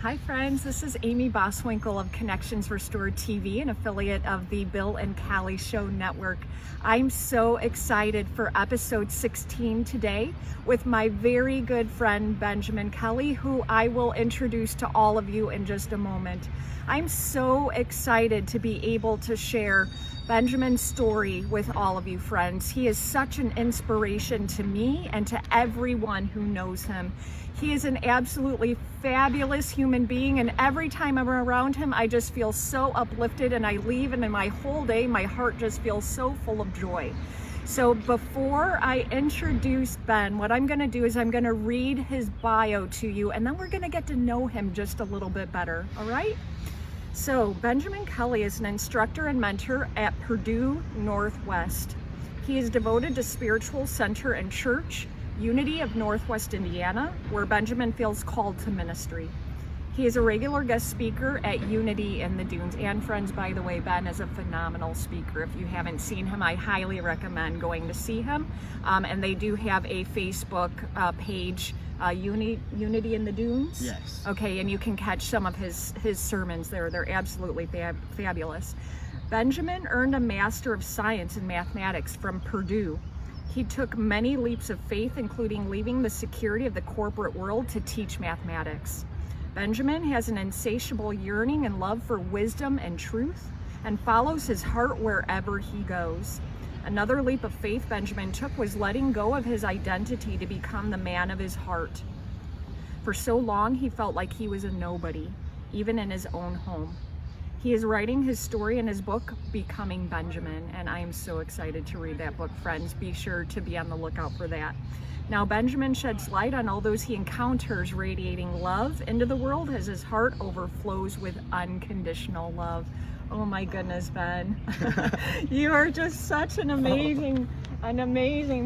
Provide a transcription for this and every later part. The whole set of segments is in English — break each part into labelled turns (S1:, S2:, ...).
S1: Hi friends, this is Amy Boswinkle of Connections Restored TV, an affiliate of the Bill and Callie Show Network. I'm so excited for episode 16 today with my very good friend Benjamin Kelly, who I will introduce to all of you in just a moment. I'm so excited to be able to share Benjamin's story with all of you friends. He is such an inspiration to me and to everyone who knows him. He is an absolutely fabulous human being, and every time I'm around him, I just feel so uplifted, and I leave, and in my whole day, my heart just feels so full of joy. So before I introduce Ben, what I'm going to do is I'm going to read his bio to you, and then we're going to get to know him just a little bit better, all right? So Benjamin Kelly is an instructor and mentor at Purdue Northwest. He is devoted to Spiritual Center and Church, Unity of Northwest Indiana, where Benjamin feels called to ministry. He is a regular guest speaker at Unity in the Dunes. And friends, by the way, Ben is a phenomenal speaker. If you haven't seen him, I highly recommend going to see him. And they do have a Facebook page, Unity in the Dunes.
S2: Yes.
S1: Okay, and you can catch some of his sermons there. They're absolutely fabulous. Benjamin earned a Master of Science in Mathematics from Purdue. He took many leaps of faith, including leaving the security of the corporate world to teach mathematics. Benjamin has an insatiable yearning and love for wisdom and truth, and follows his heart wherever he goes. Another leap of faith Benjamin took was letting go of his identity to become the man of his heart. For so long, he felt like he was a nobody, even in his own home. He is writing his story in his book, Becoming Benjamin, and I am so excited to read that book, friends. Be sure to be on the lookout for that. Now, Benjamin sheds light on all those he encounters, radiating love into the world as his heart overflows with unconditional love. Oh my goodness, Ben. You are just such an amazing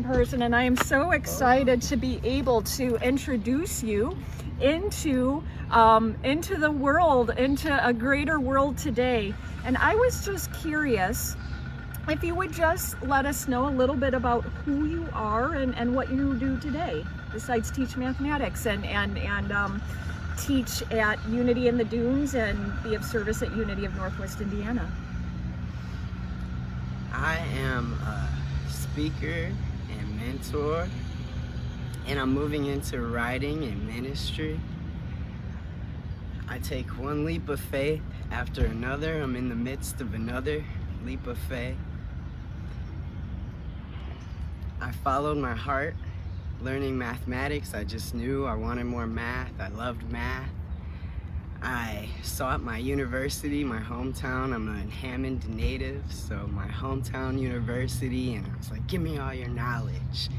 S1: person, and I am so excited to be able to introduce you into the world, into a greater world today. And I was just curious if you would just let us know a little bit about who you are and what you do today, besides teach mathematics and teach at Unity in the Dunes and be of service at Unity of Northwest Indiana.
S2: I am a speaker and mentor, and I'm moving into writing and ministry. I take one leap of faith after another. I'm in the midst of another leap of faith. I followed my heart, learning mathematics. I just knew I wanted more math. I loved math. I sought my university, my hometown. I'm a Hammond native, so my hometown university, and I was like, give me all your knowledge.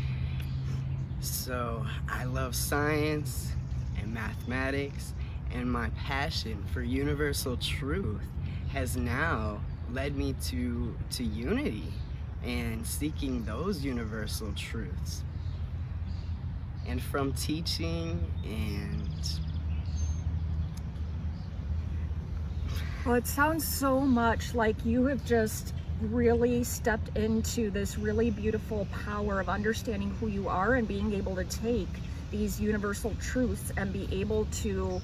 S2: So I love science and mathematics, and my passion for universal truth has now led me to Unity and seeking those universal truths. And from teaching
S1: Well, it sounds so much like you have just really stepped into this really beautiful power of understanding who you are and being able to take these universal truths and be able to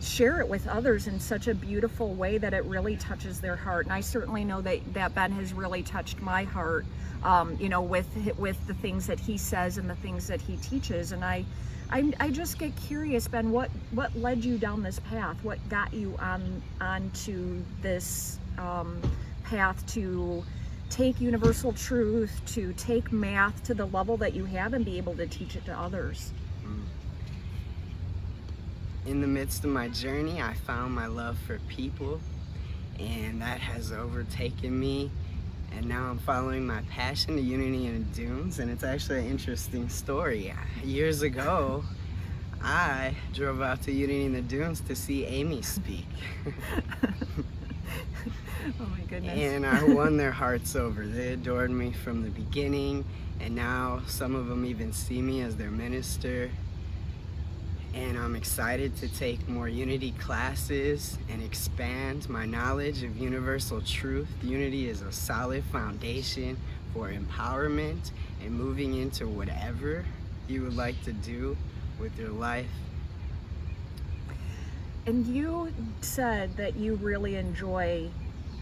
S1: share it with others in such a beautiful way that it really touches their heart. And I certainly know that Ben has really touched my heart, with the things that he says and the things that he teaches. And I just get curious, Ben, what led you down this path? What got you onto this path to take universal truth, to take math to the level that you have and be able to teach it to others?
S2: In the midst of my journey, I found my love for people, and that has overtaken me. And now I'm following my passion to Unity in the Dunes, and it's actually an interesting story. Years ago, I drove out to Unity in the Dunes to see Amy speak.
S1: Oh my goodness.
S2: And I won their hearts over. They adored me from the beginning, and now some of them even see me as their minister. And I'm excited to take more Unity classes and expand my knowledge of universal truth. Unity is a solid foundation for empowerment and moving into whatever you would like to do with your life.
S1: And you said that you really enjoy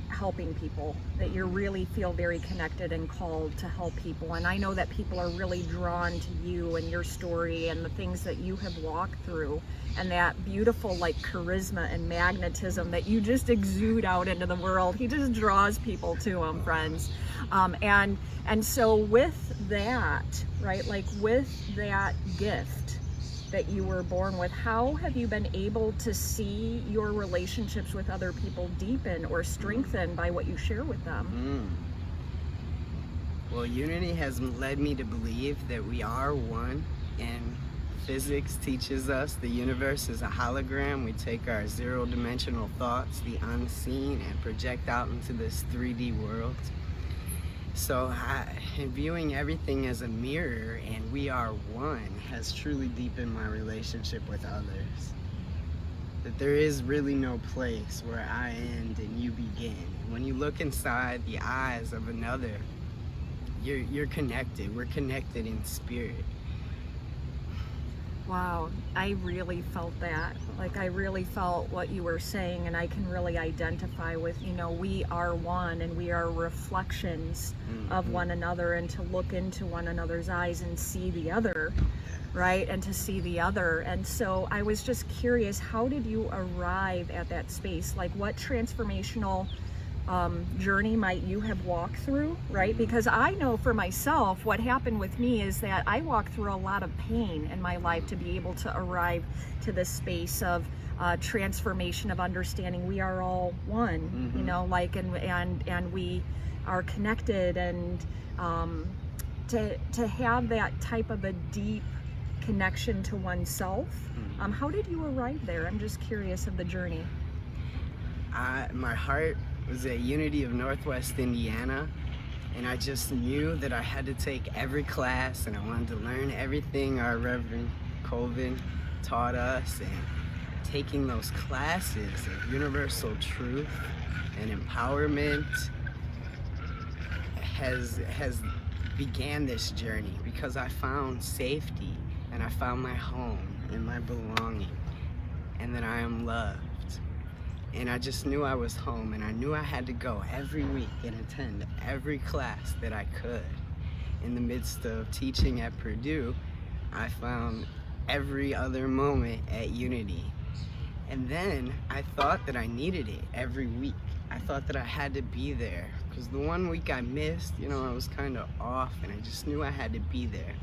S1: helping people, that you really feel very connected and called to help people. And I know that people are really drawn to you and your story and the things that you have walked through, and that beautiful like charisma and magnetism that you just exude out into the world. He just draws people to him, friends. And so with that, right, like with that gift that you were born with, how have you been able to see your relationships with other people deepen or strengthen by what you share with them?
S2: Well, unity has led me to believe that we are one, and physics teaches us the universe is a hologram. We take our zero-dimensional thoughts, the unseen, and project out into this 3D world. So viewing everything as a mirror and we are one has truly deepened my relationship with others. That there is really no place where I end and you begin. When you look inside the eyes of another, you're connected. We're connected in spirit.
S1: Wow, I really felt that. Like, I really felt what you were saying, and I can really identify with, you know, we are one and we are reflections of one another, and to look into one another's eyes and see the other, right? And to see the other. And so I was just curious, how did you arrive at that space? Like, what transformational journey might you have walked through, right? Because I know for myself, what happened with me is that I walked through a lot of pain in my life to be able to arrive to this space of transformation, of understanding we are all one, you know, like, and we are connected, and to have that type of a deep connection to oneself. How did you arrive there? I'm just curious of the journey.
S2: My heart was at Unity of Northwest Indiana, and I just knew that I had to take every class, and I wanted to learn everything our Reverend Colvin taught us. And taking those classes of universal truth and empowerment has began this journey, because I found safety and I found my home and my belonging, and that I am loved. And I just knew I was home, and I knew I had to go every week and attend every class that I could. In the midst of teaching at Purdue, I found every other moment at Unity. And then I thought that I needed it every week. I thought that I had to be there, because the one week I missed, you know, I was kind of off, and I just knew I had to be there.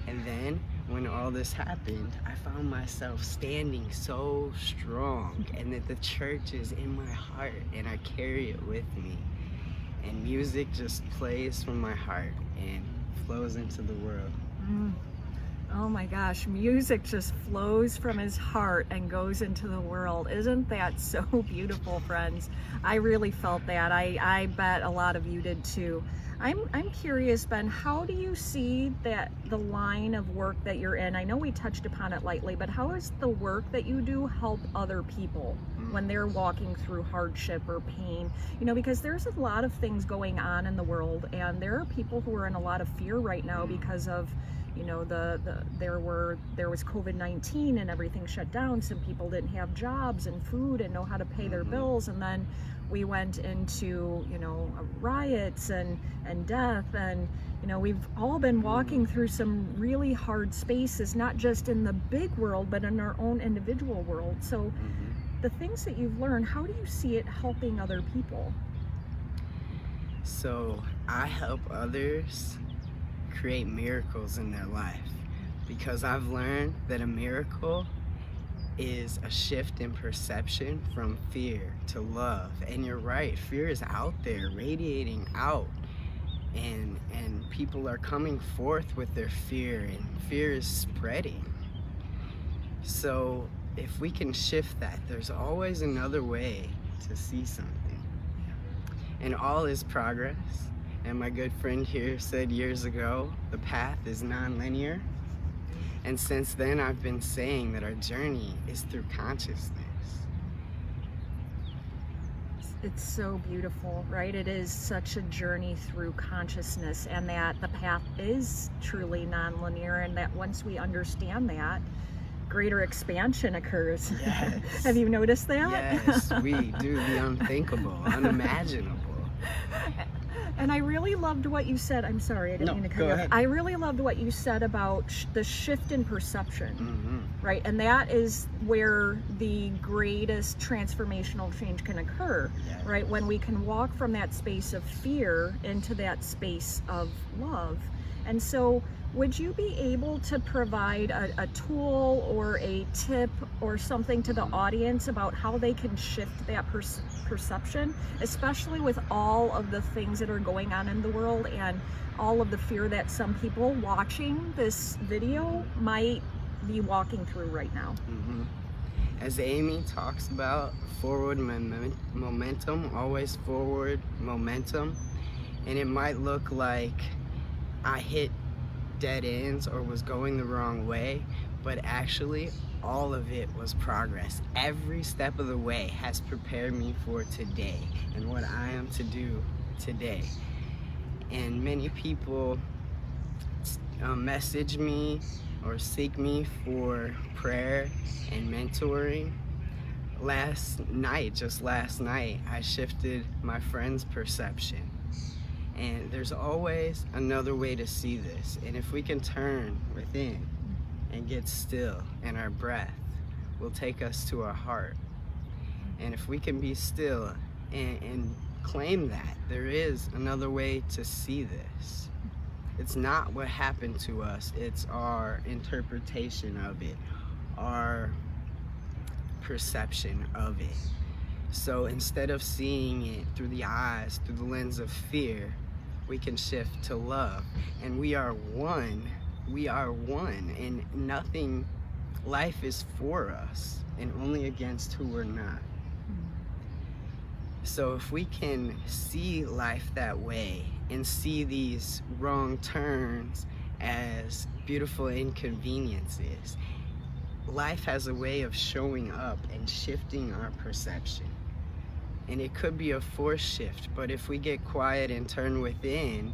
S2: And then when all this happened, I found myself standing so strong, and that the church is in my heart and I carry it with me. And music just plays from my heart and flows into the world.
S1: Oh my gosh, music just flows from his heart and goes into the world. Isn't that so beautiful, friends? I really felt that. I bet a lot of you did too. I'm curious, Ben, how do you see that the line of work that you're in? I know we touched upon it lightly, but how does the work that you do help other people when they're walking through hardship or pain? You know, because there's a lot of things going on in the world, and there are people who are in a lot of fear right now because of, you know, there was COVID-19 and everything shut down. Some people didn't have jobs and food and know how to pay their bills, and then we went into, you know, riots and death, and, you know, we've all been walking through some really hard spaces, not just in the big world, but in our own individual world. So the things that you've learned, how do you see it helping other people?
S2: So I help others create miracles in their life, because I've learned that a miracle is a shift in perception from fear to love. And you're right, fear is out there, radiating out, and people are coming forth with their fear, and fear is spreading. So if we can shift that, there's always another way to see something. And all is progress. And my good friend here said years ago, the path is non-linear. And since then, I've been saying that our journey is through consciousness.
S1: It's so beautiful, right? It is such a journey through consciousness, and that the path is truly non-linear, and that once we understand that, greater expansion occurs.
S2: Yes.
S1: Have you noticed that?
S2: Yes, we do the unthinkable, unimaginable.
S1: And I really loved what you said. I'm sorry, I didn't
S2: No,
S1: mean to cut
S2: go
S1: you off.
S2: ahead.
S1: I really loved what you said about the shift in perception,
S2: Mm-hmm.
S1: right? And that is where the greatest transformational change can occur,
S2: Yeah.
S1: right? When we can walk from that space of fear into that space of love. And so, would you be able to provide a tool or a tip or something to the audience about how they can shift that perception, especially with all of the things that are going on in the world and all of the fear that some people watching this video might be walking through right now?
S2: Mm-hmm. As Amy talks about, forward momentum, always forward momentum. And it might look like I hit dead ends or was going the wrong way, but actually all of it was progress. Every step of the way has prepared me for today and what I am to do today. And many people message me or seek me for prayer and mentoring. Just last night, I shifted my friend's perception. And there's always another way to see this. And if we can turn within and get still, and our breath will take us to our heart. And if we can be still and claim that there is another way to see this, it's not what happened to us, it's our interpretation of it, our perception of it. So instead of seeing it through the eyes, through the lens of fear, we can shift to love. And we are one. We are one. And nothing, life is for us and only against who we're not. So if we can see life that way and see these wrong turns as beautiful inconveniences, life has a way of showing up and shifting our perception. And it could be a forced shift, but if we get quiet and turn within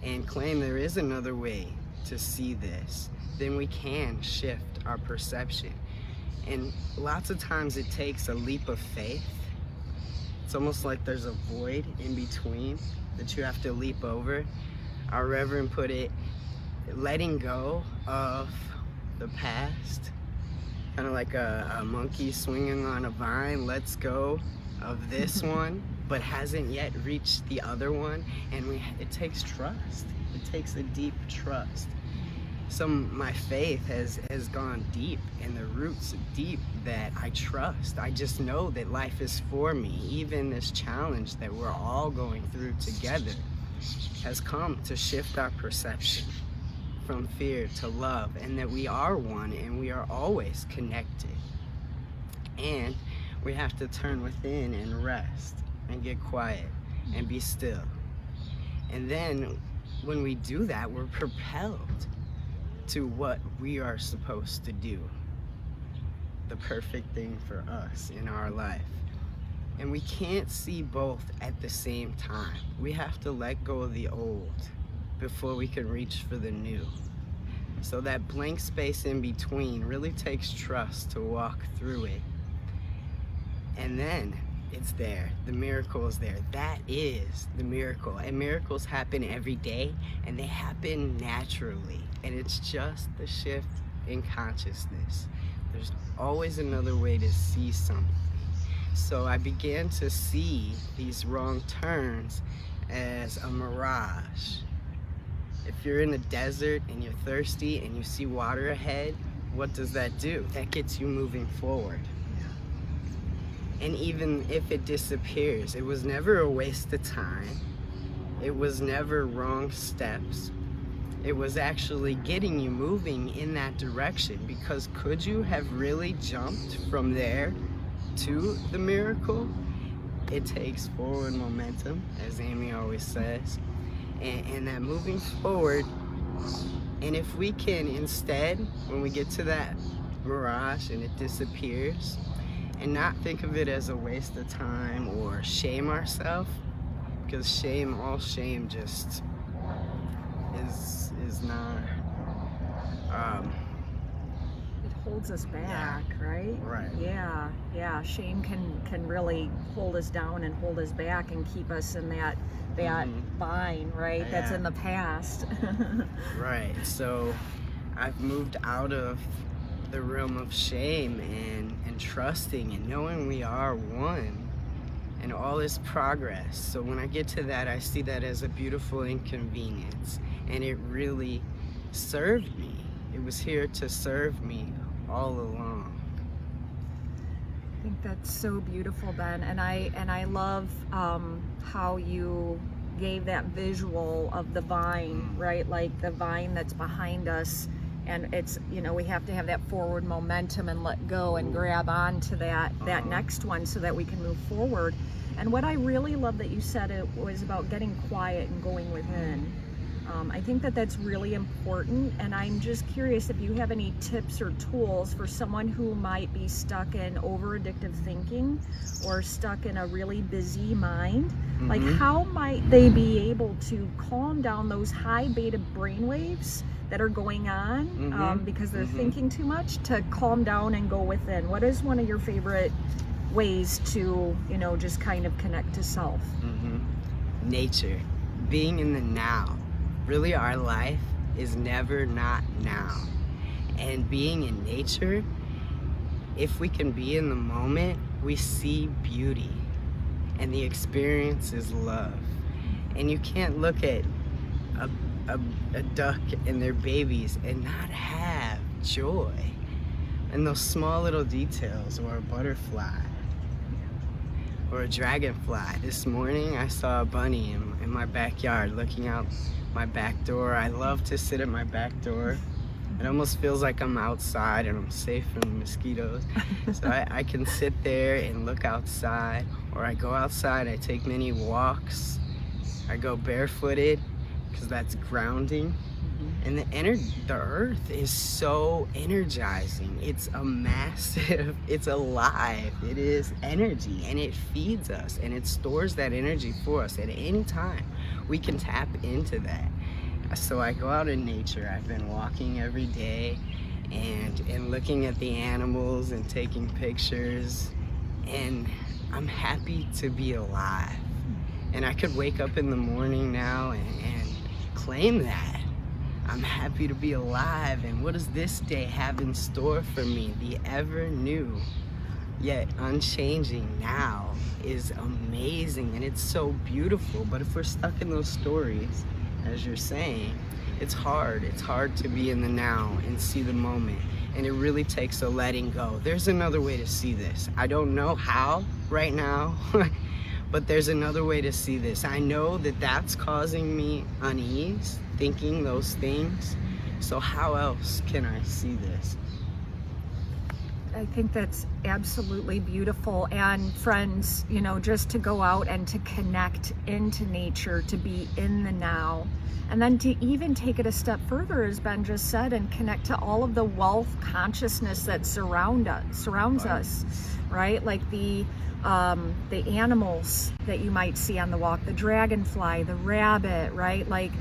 S2: and claim there is another way to see this, then we can shift our perception. And lots of times it takes a leap of faith. It's almost like there's a void in between that you have to leap over. Our Reverend put it, letting go of the past, kind of like a monkey swinging on a vine, lets go of this one, but hasn't yet reached the other one. And it takes trust. It takes a deep trust. My faith has gone deep, and the roots deep that I trust. I just know that life is for me. Even this challenge that we're all going through together has come to shift our perception from fear to love, and that we are one and we are always connected. And we have to turn within and rest and get quiet and be still. And then when we do that, we're propelled to what we are supposed to do, the perfect thing for us in our life. And we can't see both at the same time. We have to let go of the old before we can reach for the new. So that blank space in between really takes trust to walk through it. And then it's there. The miracle is there. That is the miracle. And miracles happen every day, and they happen naturally. And it's just the shift in consciousness. There's always another way to see something. So I began to see these wrong turns as a mirage. If you're in a desert and you're thirsty and you see water ahead, what does that do? That gets you moving forward. And even if it disappears, it was never a waste of time. It was never wrong steps. It was actually getting you moving in that direction, because could you have really jumped from there to the miracle? It takes forward momentum, as Amy always says, and that moving forward. And if we can instead, when we get to that mirage and it disappears, and not think of it as a waste of time or shame ourselves, because all shame just is not,
S1: holds us back, right?
S2: Right.
S1: Yeah. Shame can really hold us down and hold us back and keep us in that vine, right? That's
S2: Yeah.
S1: in the past.
S2: Right. So I've moved out of the realm of shame and trusting and knowing we are one and all is progress. So when I get to that, I see that as a beautiful inconvenience, and it really served me. It was here to serve me all along.
S1: I think that's so beautiful, Ben, and I love how you gave that visual of the vine, right? Like the vine that's behind us, and it's, we have to have that forward momentum and let go and grab onto that next one so that we can move forward. And what I really love that you said, it was about getting quiet and going within. I think that that's really important, and I'm just curious if you have any tips or tools for someone who might be stuck in over-addictive thinking or stuck in a really busy mind. Like, how might they be able to calm down those high beta brainwaves that are going on because they're thinking too much, to calm down and go within? What is one of your favorite ways to, just kind of connect to self?
S2: Nature, being in the now. Really, our life is never not now. And being in nature, if we can be in the moment, we see beauty. And the experience is love. And you can't look at a duck and their babies and not have joy. And those small little details, or a butterfly, or a dragonfly. This morning I saw a bunny in my backyard looking out my back door. I love to sit at my back door. It almost feels like I'm outside and I'm safe from mosquitoes. So I can sit there and look outside, or I go outside, I take many walks. I go barefooted because that's grounding. And the earth is so energizing. It's a massive, it's alive. It is energy, and it feeds us, and it stores that energy for us at any time. We can tap into that. So I go out in nature. I've been walking every day and looking at the animals and taking pictures, and I'm happy to be alive. And I could wake up in the morning now and claim that. I'm happy to be alive, and what does this day have in store for me? The ever new, yet unchanging now is amazing, and it's so beautiful. But if we're stuck in those stories, as you're saying, it's hard. It's hard to be in the now and see the moment, and it really takes a letting go. There's another way to see this. I don't know how right now, but there's another way to see this. I know that that's causing me unease, thinking those things. So how else can I see this?
S1: I think that's absolutely beautiful. And friends, just to go out and to connect into nature, to be in the now, and then to even take it a step further, as Ben just said, and connect to all of the wealth consciousness that surrounds us, right? Like the animals that you might see on the walk, the dragonfly, the rabbit, right? Like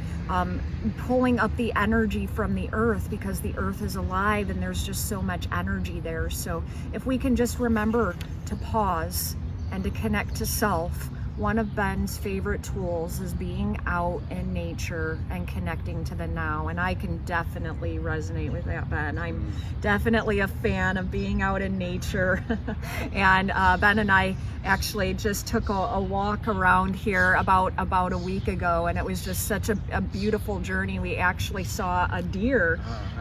S1: pulling up the energy from the earth, because the earth is alive and there's just so much energy there. So if we can just remember to pause and to connect to self, one of Ben's favorite tools is being out in nature and connecting to the now. And I can definitely resonate with that, Ben. I'm definitely a fan of being out in nature. And Ben and I actually just took a walk around here about a week ago, and it was just such a beautiful journey. We actually saw a deer,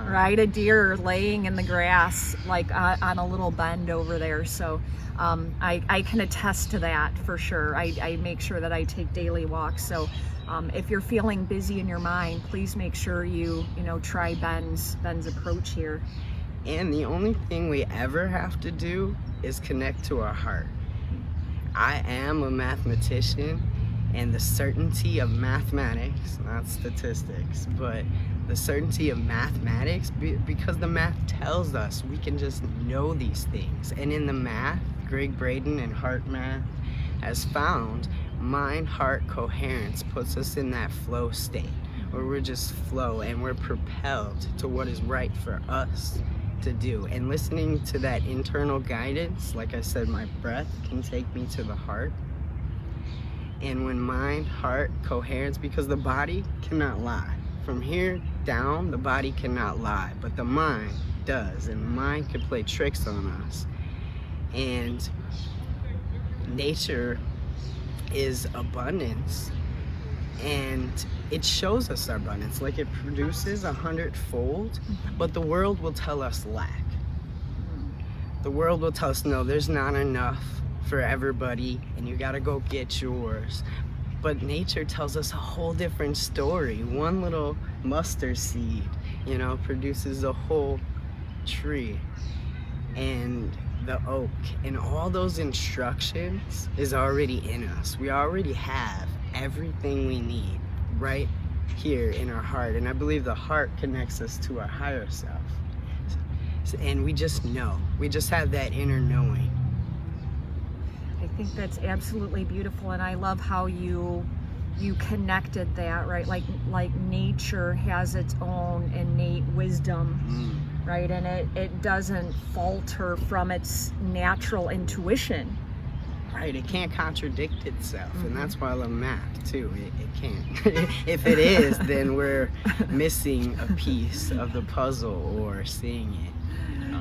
S1: right? A deer laying in the grass, like on a little bend over there. So I can attest to that for sure. I make sure that I take daily walks. So if you're feeling busy in your mind, please make sure you try Ben's approach here.
S2: And the only thing we ever have to do is connect to our heart. I am a mathematician, and the certainty of mathematics, not statistics, but the certainty of mathematics, because the math tells us we can just know these things. And in the math, Greg Braden and Heart Math has found mind-heart coherence puts us in that flow state where we're just flow and we're propelled to what is right for us to do. And listening to that internal guidance, like I said, my breath can take me to the heart. And when mind, heart coheres, because the body cannot lie. From here down, the body cannot lie, but the mind does. And the mind can play tricks on us. And nature is abundance, and it shows us our abundance, like it produces 100-fold, but the world will tell us lack. The world will tell us, no, there's not enough for everybody and you gotta go get yours. But nature tells us a whole different story. One little mustard seed, you know, produces a whole tree. And the oak, and all those instructions is already in us. We already have everything we need right here in our heart. And I believe the heart connects us to our higher self. And we just know. We just have that inner knowing.
S1: I think that's absolutely beautiful, and I love how you connected that, right? Like nature has its own innate wisdom, right? And it doesn't falter from its natural intuition.
S2: Right, it can't contradict itself, and that's why I love math too. It can't. If it is, then we're missing a piece of the puzzle or seeing it.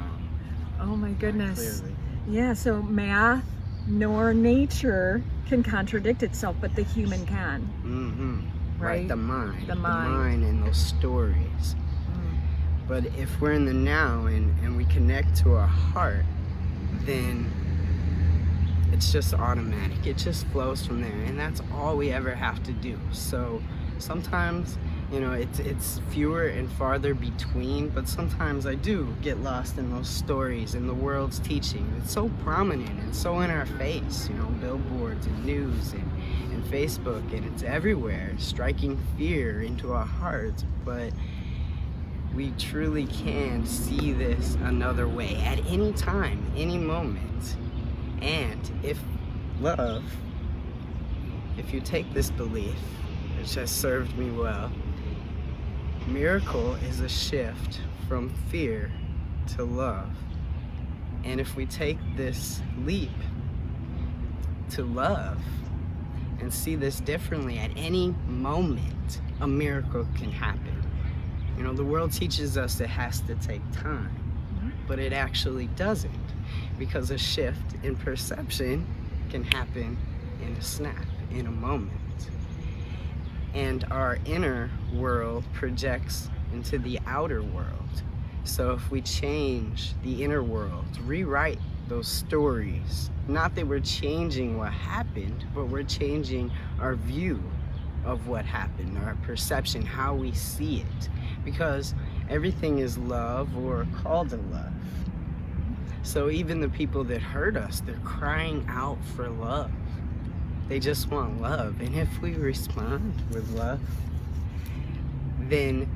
S1: Oh my goodness.
S2: Clearly.
S1: Yeah, so math nor nature can contradict itself, but the human can.
S2: Right, the mind.
S1: The mind.
S2: And those stories. But if we're in the now and we connect to our heart, then it's just automatic. It just flows from there, and that's all we ever have to do. So sometimes, you know, it's fewer and farther between, but sometimes I do get lost in those stories and the world's teaching. It's so prominent and so in our face, you know, billboards and news and Facebook, and it's everywhere, striking fear into our hearts. But we truly can see this another way at any time, any moment. And if love, if you take this belief, which has served me well, miracle is a shift from fear to love. And if we take this leap to love and see this differently, at any moment, a miracle can happen. You know, the world teaches us it has to take time, but it actually doesn't, because a shift in perception can happen in a snap, in a moment. And our inner world projects into the outer world. So if we change the inner world, rewrite those stories, not that we're changing what happened, but we're changing our view of what happened, our perception, how we see it. Because everything is love or called to love. So even the people that hurt us, they're crying out for love. They just want love. And if we respond with love, then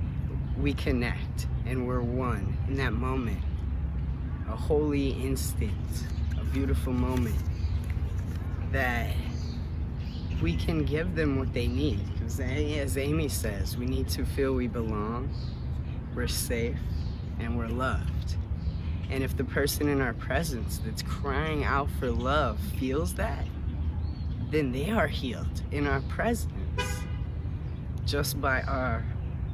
S2: we connect and we're one in that moment. A holy instant, a beautiful moment that we can give them what they need. Because as Amy says, we need to feel we belong, we're safe, and we're loved. And if the person in our presence that's crying out for love feels that, then they are healed in our presence just by our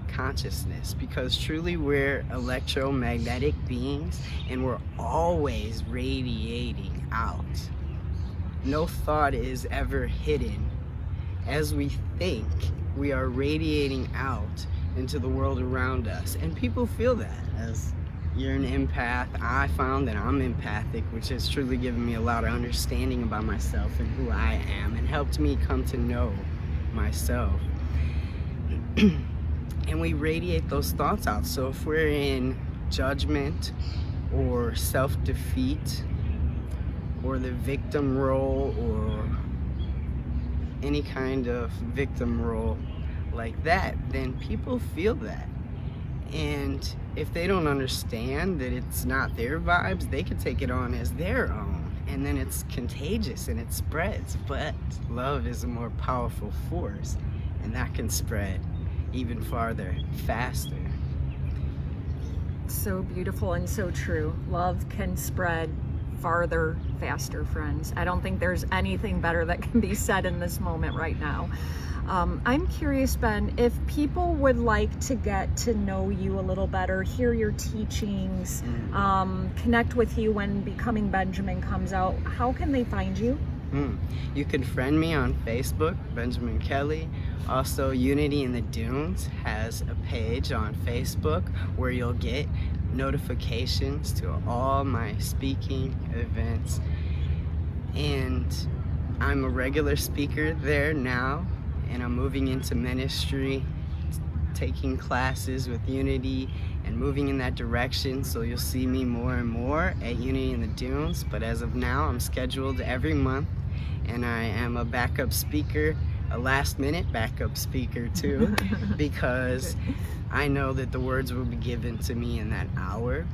S2: consciousness, because truly we're electromagnetic beings and we're always radiating out. No thought is ever hidden. As we think, we are radiating out into the world around us, and people feel that. As you're an empath, I found that I'm empathic, which has truly given me a lot of understanding about myself and who I am, and helped me come to know myself. And we radiate those thoughts out. So if we're in judgment or self-defeat or the victim role or any kind of victim role like that, then people feel that. And if they don't understand that it's not their vibes, they can take it on as their own, and then it's contagious and it spreads. But love is a more powerful force, and that can spread even farther, faster.
S1: So beautiful and so true. Love can spread farther, faster, friends. I don't think there's anything better that can be said in this moment right now. I'm curious, Ben, if people would like to get to know you a little better, hear your teachings, connect with you when Becoming Benjamin comes out, how can they find you?
S2: You can friend me on Facebook, Benjamin Kelly. Also, Unity in the Dunes has a page on Facebook where you'll get notifications to all my speaking events. And I'm a regular speaker there now, and I'm moving into ministry, taking classes with Unity and moving in that direction, so you'll see me more and more at Unity in the Dunes. But as of now, I'm scheduled every month, and I am a backup speaker, a last-minute backup speaker too, because I know that the words will be given to me in that hour.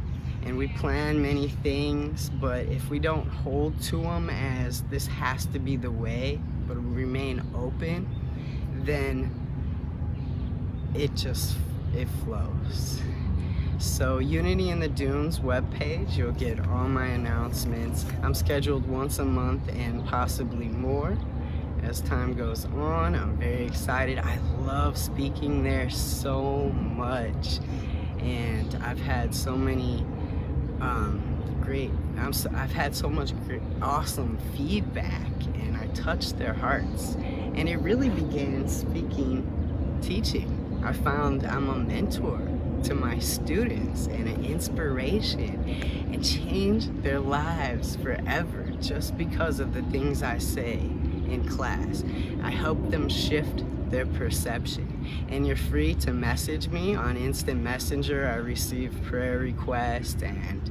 S2: And we plan many things, but if we don't hold to them as this has to be the way, but we remain open, then it flows. So Unity in the Dunes webpage, you'll get all my announcements. I'm scheduled once a month and possibly more as time goes on. I'm very excited. I love speaking there so much, and I've had so many I've had so much great, awesome feedback, and I touched their hearts. And it really began teaching. I found I'm a mentor to my students and an inspiration, and changed their lives forever just because of the things I say in class. I help them shift their perception. And you're free to message me on Instant Messenger. I receive prayer requests and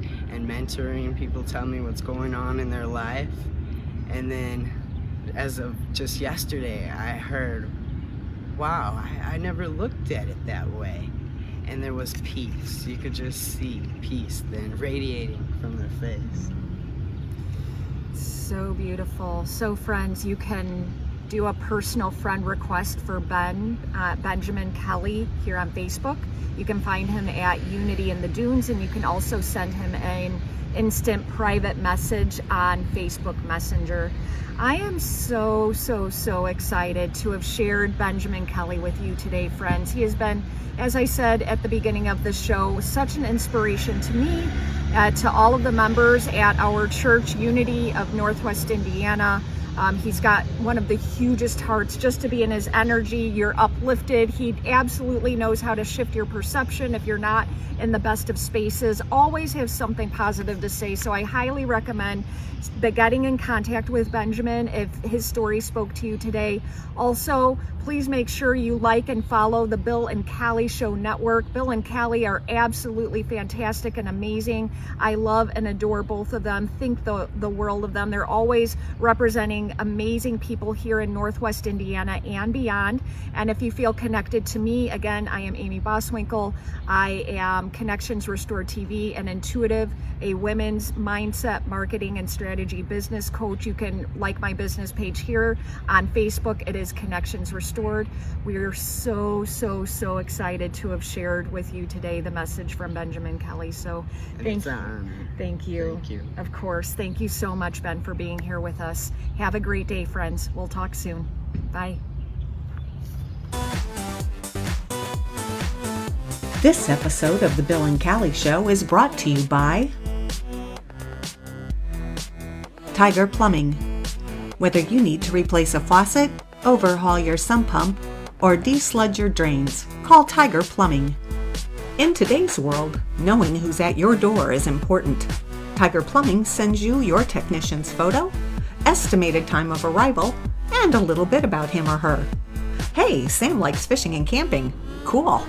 S2: mentoring. People tell me what's going on in their life. And then as of just yesterday, I heard, wow, I never looked at it that way. And there was peace. You could just see peace then radiating from their face.
S1: So beautiful. So friends, you can do a personal friend request for Benjamin Kelly here on Facebook. You can find him at Unity in the Dunes, and you can also send him an instant private message on Facebook Messenger. I am so excited to have shared Benjamin Kelly with you today, friends. He has been, as I said at the beginning of the show, such an inspiration to me, to all of the members at our church, Unity of Northwest Indiana. He's got one of the hugest hearts just to be in his energy. You're uplifted. He absolutely knows how to shift your perception if you're not in the best of spaces. Always have something positive to say. So I highly recommend getting in contact with Benjamin if his story spoke to you today. Also, please make sure you like and follow the Bill and Callie Show Network. Bill and Callie are absolutely fantastic and amazing. I love and adore both of them. Think the world of them. They're always representing amazing people here in Northwest Indiana and beyond. And if you feel connected to me, again, I am Amy Boswinkle. I am Connections Restored TV and Intuitive, a women's mindset, marketing, and strategy business coach. You can like my business page here on Facebook. It is Connections Restored. We are so excited to have shared with you today the message from Benjamin Kelly. So thank you. Thank you. Of course. Thank you so much, Ben, for being here with us. Have a great day, friends. We'll talk soon. Bye.
S3: This episode of The Bill and Callie Show is brought to you by Tiger Plumbing. Whether you need to replace a faucet, overhaul your sump pump, or desludge your drains, call Tiger Plumbing. In today's world, knowing who's at your door is important. Tiger Plumbing sends you your technician's photo, estimated time of arrival, and a little bit about him or her. Hey, Sam likes fishing and camping. Cool.